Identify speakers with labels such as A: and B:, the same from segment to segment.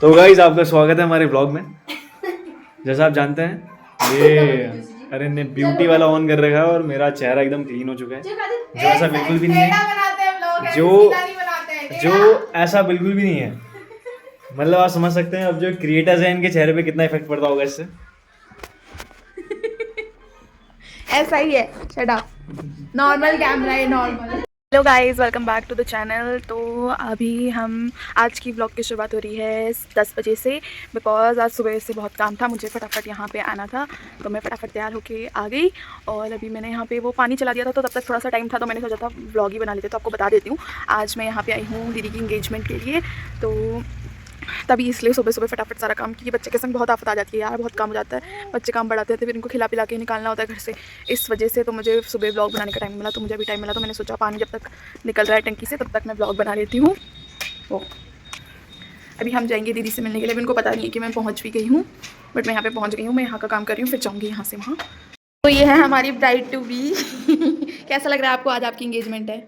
A: तो गाइस आपका स्वागत है हमारे ब्लॉग में। जैसा आप जानते हैं ये अरे ने ब्यूटी वाला ऑन कर रखा है और मेरा चेहरा एकदम क्लीन हो चुका है, जो ऐसा बिल्कुल भी नहीं है। जो ऐसा बिल्कुल भी नहीं है। मतलब आप समझ सकते हैं अब जो क्रिएटर्स हैं इनके चेहरे पे कितना इफेक्ट पड़ता होगा इससे।
B: ऐसा ही है, शट अप। नॉर्मल कैमरा है, normal. Hello guys, welcome back to the channel. तो अभी हम आज की व्लॉग की शुरुआत हो रही है 10 बजे से, बिकॉज आज सुबह से बहुत काम था, मुझे फटाफट यहाँ पे आना था, तो मैं फटाफट तैयार होके आ गई। और अभी मैंने यहाँ पे वो पानी चला दिया था, तो तब तक थोड़ा सा टाइम था, तो मैंने सोचा था व्लॉग ही बना लेते। तो आपको बता देती हूँ, आज मैं यहाँ पे आई हूँ दीदी की इंगेजमेंट के लिए, तो तभी इसलिए सुबह सुबह फटाफट सारा काम, क्योंकि बच्चे के संग बहुत आफत आ जाती है यार, बहुत काम हो जाता है। बच्चे काम बढ़ाते हैं तो फिर इनको खिला पिला के निकालना होता है घर से, इस वजह से तो मुझे सुबह ब्लॉग बनाने का टाइम मिला। तो मुझे अभी टाइम मिला, तो मैंने सोचा पानी जब तक निकल रहा है टंकी से तब तक मैं ब्लॉग बना लेती हूँ। वो अभी हम जाएंगे दीदी से मिलने के लिए। अभी उनको पता नहीं है कि मैं पहुँच भी गई हूँ, बट मैं यहाँ पर पहुँच गई हूँ। मैं यहाँ का काम कर रही हूँ, फिर जाऊँगी यहाँ से वहाँ। तो ये है हमारी ब्राइड टू बी। कैसा लग रहा है आपको? आज आपकी इंगेजमेंट है,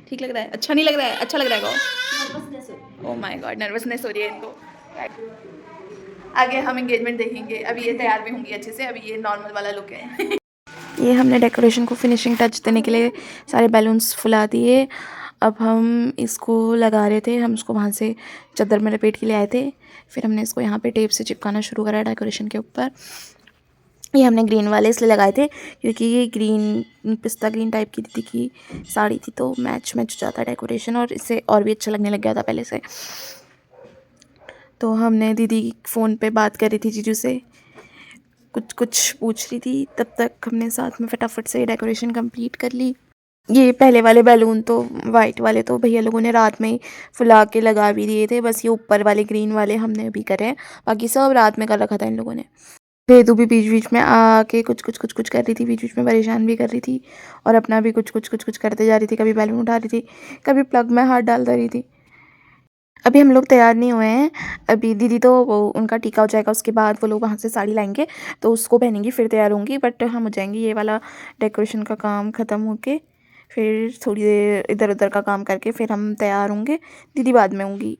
B: ठीक लग रहा है? अच्छा नहीं लग रहा है? अच्छा लग रहा है। ओह माय गॉड, नर्वसनेस हो रही है इनको। आगे हम एंगेजमेंट देखेंगे। अभी ये तैयार भी होंगी अच्छे से, अभी ये नॉर्मल वाला लुक है। ये हमने डेकोरेशन को फिनिशिंग टच देने के लिए सारे बैलून्स फुला दिए। अब हम इसको लगा रहे थे, हम उसको वहाँ से चादर में लपेट के ले आए थे, फिर हमने इसको यहाँ पे टेप से चिपकाना शुरू करा डेकोरेशन के ऊपर। ये हमने ग्रीन वाले इसलिए लगाए थे क्योंकि ये ग्रीन पिस्ता ग्रीन टाइप की दीदी की साड़ी थी, तो मैच हो जाता डेकोरेशन, और इससे और भी अच्छा लगने लग गया था पहले से। तो हमने दीदी फ़ोन पे बात कर रही थी जीजू से, कुछ पूछ रही थी, तब तक हमने साथ में फटाफट से डेकोरेशन कंप्लीट कर ली। ये पहले वाले बैलून तो वाइट वाले तो भैया लोगों ने रात में ही फुला के लगा भी दिए थे, बस ये ऊपर वाले ग्रीन वाले हमने अभी करे हैं, बाकी सब रात में कर रखा था इन लोगों ने। भेदू भी बीच बीच में आके कुछ कर रही थी, बीच बीच में परेशान भी कर रही थी, और अपना भी कुछ करते जा रही थी। कभी बैलून उठा रही थी, कभी प्लग में हाथ डाल दे रही थी। अभी हम लोग तैयार नहीं हुए हैं, अभी दीदी तो वो उनका टीका हो जाएगा, उसके बाद वो लोग वहाँ से साड़ी लाएंगे तो उसको पहनेंगी, फिर तैयार होंगी। बट हम हो जाएंगे ये वाला डेकोरेशन का काम ख़त्म होके, फिर थोड़ी देर इधर उधर का काम करके फिर हम तैयार होंगे। दीदी बाद में होंगी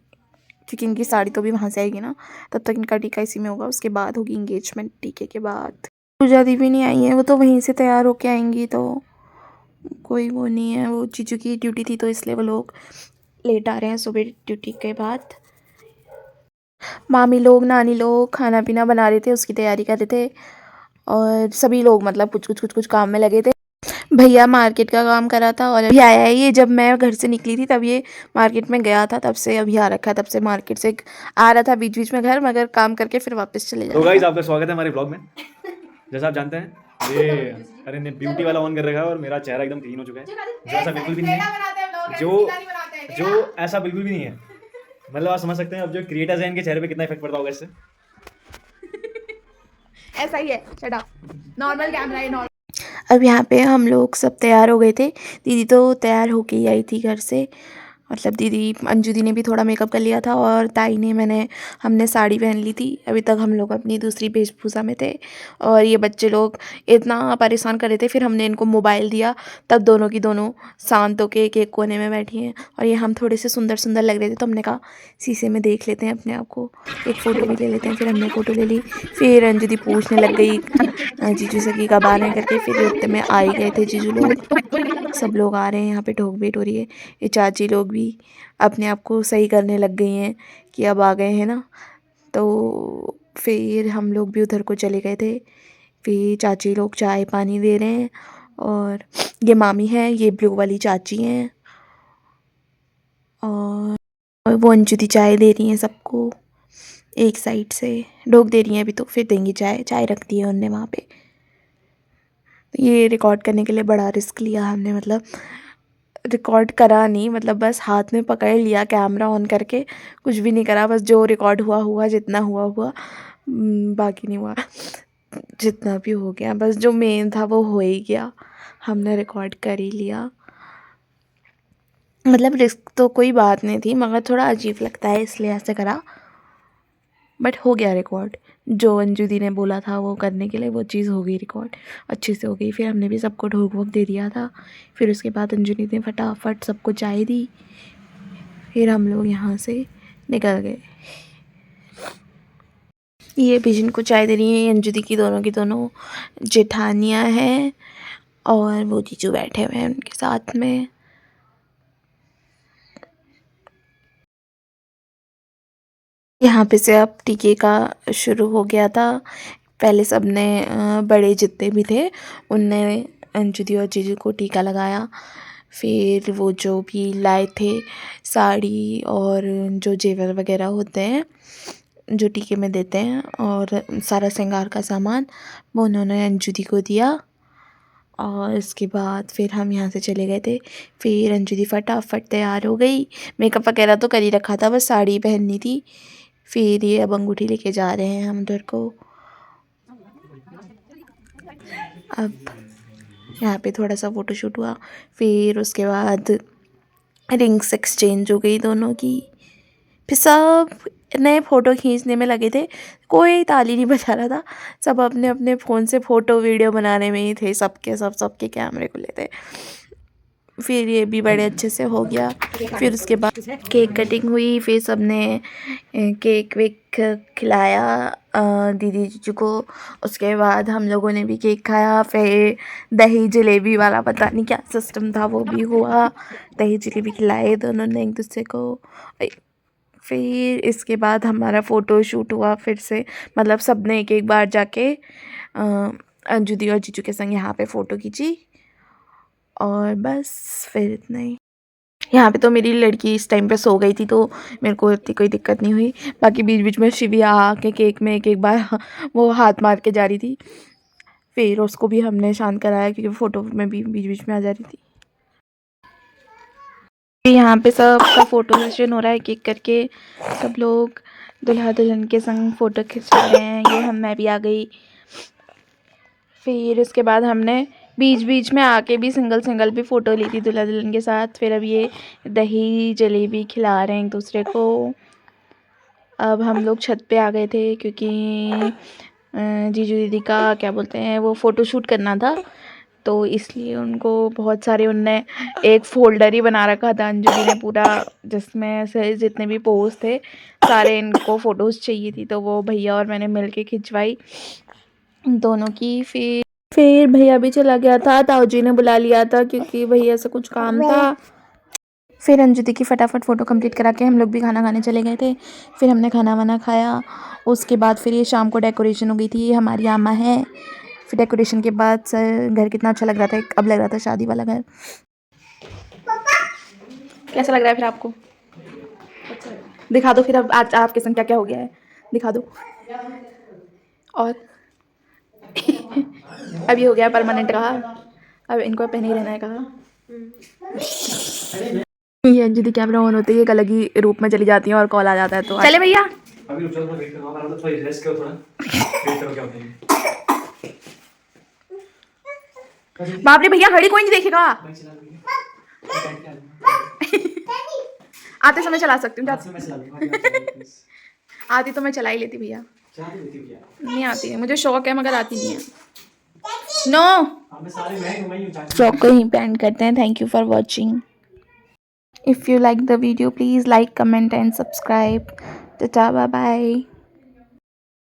B: क्योंकि इनकी साड़ी तो भी वहाँ से आएगी ना, तब तक इनका टीका इसी में होगा, उसके बाद होगी इंगेजमेंट टीके के बाद। पूजा दी भी नहीं आई है, वो तो वहीं से तैयार होके आएंगी, तो कोई वो नहीं है। वो जीजू की ड्यूटी थी तो इसलिए वो लोग लेट आ रहे हैं सुबह ड्यूटी के बाद। मामी लोग नानी लोग खाना पीना बना रहे थे, उसकी तैयारी कर रहे थे, और सभी लोग मतलब कुछ काम में लगे थे। भैया मार्केट का काम कर रहा था, और अभी आया है ये। जब मैं घर से निकली थी तब ये मार्केट में गया था, तब से अभी आ रखा है, तब से मार्केट से आ रहा था बीच बीच में घर, मगर काम करके फिर वापस चले
A: तो
B: जा
A: गाइस
B: रहा
A: आपका स्वागत है हमारे ब्लॉग में। जैसा आप जानते हैं ये अरे ने ब्यूटी वाला ऑन कर रखा है और मेरा चेहरा एकदम क्लीन हो चुका है, जो ऐसा बिल्कुल भी नहीं है। जो ऐसा बिल्कुल भी नहीं है। मतलब आप समझ सकते हैं अब जो क्रिएटर्स हैं इनके चेहरे पे कितना इफेक्ट पड़ता होगा इससे।
B: ऐसा ही है, शट अप। नॉर्मल कैमरा है, नॉर्मल। अब यहाँ पे हम लोग सब तैयार हो गए थे, दीदी तो तैयार होके ही आई थी घर से, मतलब दीदी अंजू दी ने भी थोड़ा मेकअप कर लिया था, और ताई ने हमने साड़ी पहन ली थी। अभी तक हम लोग अपनी दूसरी वेशभूषा में थे, और ये बच्चे लोग इतना परेशान कर रहे थे, फिर हमने इनको मोबाइल दिया, तब दोनों की दोनों शांत होके एक एक कोने में बैठी हैं। और ये हम थोड़े से सुंदर सुंदर लग रहे थे, तो हमने कहा शीशे में देख लेते हैं अपने आप को, एक फ़ोटो भी ले लेते हैं। फिर हमने फ़ोटो ले ली, फिर अंजू दी पूछने लग गई जीजू से कि कब आ रहे हैं करके, फिर उतने में आ ही गए थे जीजू लोग। सब लोग आ रहे हैं, यहाँ पे ठोक भेंट हो रही है। ये चाची लोग भी अपने आप को सही करने लग गई हैं कि अब आ गए हैं ना, तो फिर हम लोग भी उधर को चले गए थे। फिर चाची लोग चाय पानी दे रहे हैं, और ये मामी है, ये ब्लू वाली चाची हैं, और वो अंजुदी चाय दे रही हैं सबको, एक साइड से ढोक दे रही हैं। अभी तो फिर देंगी चाय रख दी है उनने वहाँ पे। ये रिकॉर्ड करने के लिए बड़ा रिस्क लिया हमने, मतलब रिकॉर्ड करा नहीं, मतलब बस हाथ में पकड़ लिया कैमरा ऑन करके, कुछ भी नहीं करा, बस जो रिकॉर्ड हुआ जितना हुआ, बाकी नहीं हुआ। जितना भी हो गया, बस जो मेन था वो हो ही गया, हमने रिकॉर्ड कर ही लिया। मतलब रिस्क तो कोई बात नहीं थी, मगर थोड़ा अजीब लगता है इसलिए ऐसे करा, बट हो गया रिकॉर्ड। जो अंजू दी ने बोला था वो करने के लिए, वो चीज़ हो गई रिकॉर्ड, अच्छे से हो गई। फिर हमने भी सबको ढोक वोक दे दिया था। फिर उसके बाद अंजू दी ने फटाफट सबको चाय दी, फिर हम लोग यहाँ से निकल गए। ये भी जिनको चाय दे रही है अंजू दी की दोनों जेठानियाँ हैं और वो जीजू बैठे हुए हैं उनके साथ में। यहाँ पे से अब टीके का शुरू हो गया था। पहले सबने बड़े जितने भी थे उनने अंजू दी और जीजू को टीका लगाया। फिर वो जो भी लाए थे साड़ी और जो जेवर वगैरह होते हैं जो टीके में देते हैं और सारा श्रृंगार का सामान वो उन्होंने अंजू दी को दिया। और इसके बाद फिर हम यहाँ से चले गए थे। फिर अंजू दी फटाफट तैयार हो गई। मेकअप वगैरह तो कर ही रखा था, बस साड़ी पहननी थी। फिर ये अब अंगूठी लेके जा रहे हैं हम उधर को। अब यहाँ पे थोड़ा सा फ़ोटोशूट हुआ। फिर उसके बाद रिंग्स एक्सचेंज हो गई दोनों की। फिर सब नए फ़ोटो खींचने में लगे थे, कोई ताली नहीं बजा रहा था। सब अपने अपने फ़ोन से फ़ोटो वीडियो बनाने में ही थे, सबके कैमरे खुले थे। फिर ये भी बड़े अच्छे से हो गया। फिर उसके बाद केक कटिंग हुई। फिर सबने केक वेक खिलाया दीदी जीजू को। उसके बाद हम लोगों ने भी केक खाया। फिर दही जलेबी वाला पता नहीं क्या सिस्टम था वो भी हुआ। दही जलेबी खिलाए दोनों ने एक दूसरे को। फिर इसके बाद हमारा फ़ोटो शूट हुआ फिर से, मतलब सब ने एक बार जाके अंजू दी और जीजू के संग यहाँ पे फ़ोटो खींची और बस फिर इतना ही। यहाँ पे तो मेरी लड़की इस टाइम पे सो गई थी तो मेरे को इतनी कोई दिक्कत नहीं हुई। बाकी बीच बीच में शिविया आके केक में एक बार वो हाथ मार के जा रही थी। फिर उसको भी हमने शांत कराया क्योंकि फ़ोटो में भी बीच बीच में आ जा रही थी। यहाँ पे सबका फ़ोटो सेशन हो रहा है केक करके। सब लोग दुल्हा दुल्हन के संग फ़ोटो खिंचा रहे हैं। ये मैं भी आ गई। फिर उसके बाद हमने बीच बीच में आके भी सिंगल भी फ़ोटो ली थी दुल्हा दुल्हन के साथ। फिर अब ये दही जलेबी खिला रहे हैं एक दूसरे को। अब हम लोग छत पे आ गए थे क्योंकि जीजू दीदी का क्या बोलते हैं वो फ़ोटोशूट करना था, तो इसलिए उनको बहुत सारे उनने एक फ़ोल्डर ही बना रखा था अंजलि ने पूरा, जिसमें से जितने भी पोज थे सारे इनको फ़ोटोज़ चाहिए थी। तो वो भैया और मैंने मिल के खिंचवाई दोनों की। फिर भैया भी चला गया था, ताऊ जी ने बुला लिया था क्योंकि भैया से कुछ काम था। फिर अंजू दी की फटाफट फ़ोटो कंप्लीट करा के हम लोग भी खाना खाने चले गए थे। फिर हमने खाना वाना खाया। उसके बाद फिर ये शाम को डेकोरेशन हो गई थी। हमारी आमा है। फिर डेकोरेशन के बाद सर घर कितना अच्छा लग रहा था, अब लग रहा था शादी वाला घर। कैसा लग रहा है फिर आपको? दिखा दो फिर अब आज आपके संग क्या क्या हो गया है, दिखा दो। और अब ये हो गया परमानेंट कहा, अब इनको पहने ही रहना है कहा। ये अंजू दी कैमरा ऑन होते ही एक अलग ही रूप में चली जाती हैं और कॉल आ जाता है तो चले भैया। अभी रुक जाओ, वेट करो, आराम से थोड़ा रेस्ट करो, थोड़ा वेट करो क्या होता है। बाप रे भैया घड़ी कोई नहीं देखेगा। आते समय चला सकती हूँ, आती तो मैं चला ही लेती भैया। नहीं आती है, मुझे शौक है मगर आती नहीं है। नो फ्रॉक को ही पेंट करते हैं। Thank you for watching. If you like the video please like comment and subscribe. Tata bye bye.